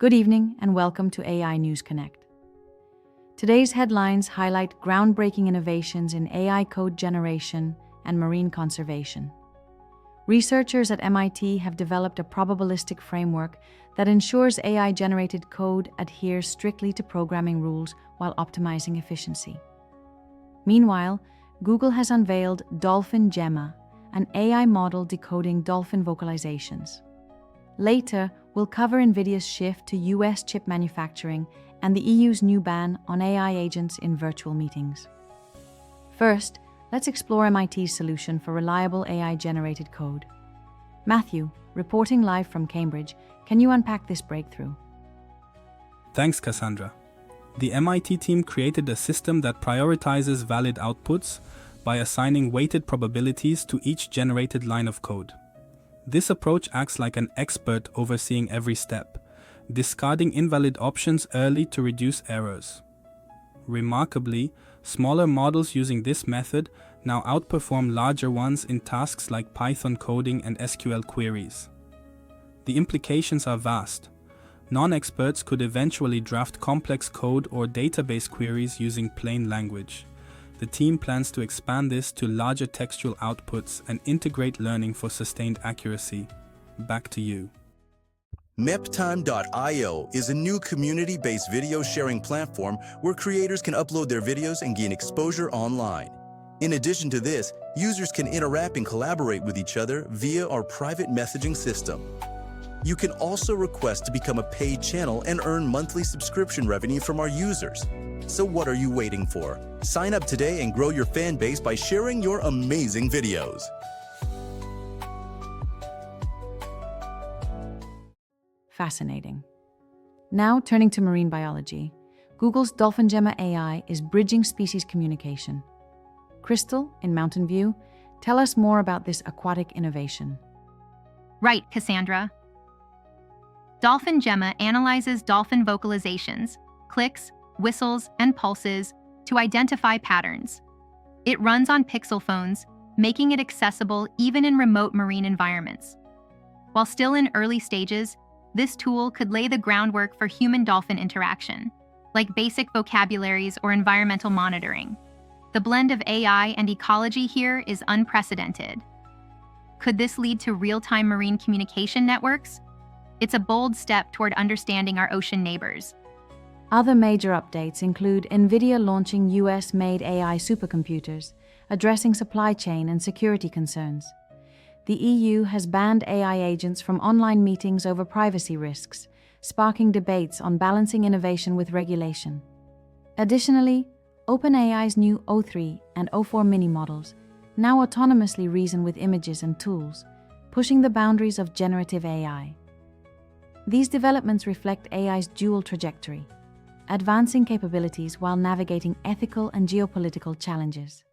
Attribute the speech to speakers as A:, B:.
A: Good evening and welcome to AI News Connect. Today's headlines highlight groundbreaking innovations in AI code generation and marine conservation. Researchers at MIT have developed a probabilistic framework that ensures AI-generated code adheres strictly to programming rules while optimizing efficiency. Meanwhile, Google has unveiled DolphinGemma, an AI model decoding dolphin vocalizations. Later, we'll cover NVIDIA's shift to US chip manufacturing and the EU's new ban on AI agents in virtual meetings. First, let's explore MIT's solution for reliable AI-generated code. Matthew, reporting live from Cambridge, can you unpack this breakthrough?
B: Thanks, Cassandra. The MIT team created a system that prioritizes valid outputs by assigning weighted probabilities to each generated line of code. This approach acts like an expert overseeing every step, discarding invalid options early to reduce errors. Remarkably, smaller models using this method now outperform larger ones in tasks like Python coding and SQL queries. The implications are vast. Non-experts could eventually draft complex code or database queries using plain language. The team plans to expand this to larger textual outputs and integrate learning for sustained accuracy. Back to you.
C: Meptime.io is a new community-based video sharing platform where creators can upload their videos and gain exposure online. In addition to this, users can interact and collaborate with each other via our private messaging system. You can also request to become a paid channel and earn monthly subscription revenue from our users. So what are you waiting for? Sign up today and grow your fan base by sharing your amazing videos.
A: Fascinating. Now, turning to marine biology, Google's DolphinGemma AI is bridging species communication. Crystal, in Mountain View, tell us more about this aquatic innovation.
D: Right, Cassandra. DolphinGemma analyzes dolphin vocalizations, clicks, whistles, and pulses to identify patterns. It runs on Pixel phones, making it accessible even in remote marine environments. While still in early stages, this tool could lay the groundwork for human-dolphin interaction, like basic vocabularies or environmental monitoring. The blend of AI and ecology here is unprecedented. Could this lead to real-time marine communication networks? It's a bold step toward understanding our ocean neighbors.
A: Other major updates include NVIDIA launching US-made AI supercomputers, addressing supply chain and security concerns. The EU has banned AI agents from online meetings over privacy risks, sparking debates on balancing innovation with regulation. Additionally, OpenAI's new O3 and O4 mini models now autonomously reason with images and tools, pushing the boundaries of generative AI. These developments reflect AI's dual trajectory, advancing capabilities while navigating ethical and geopolitical challenges.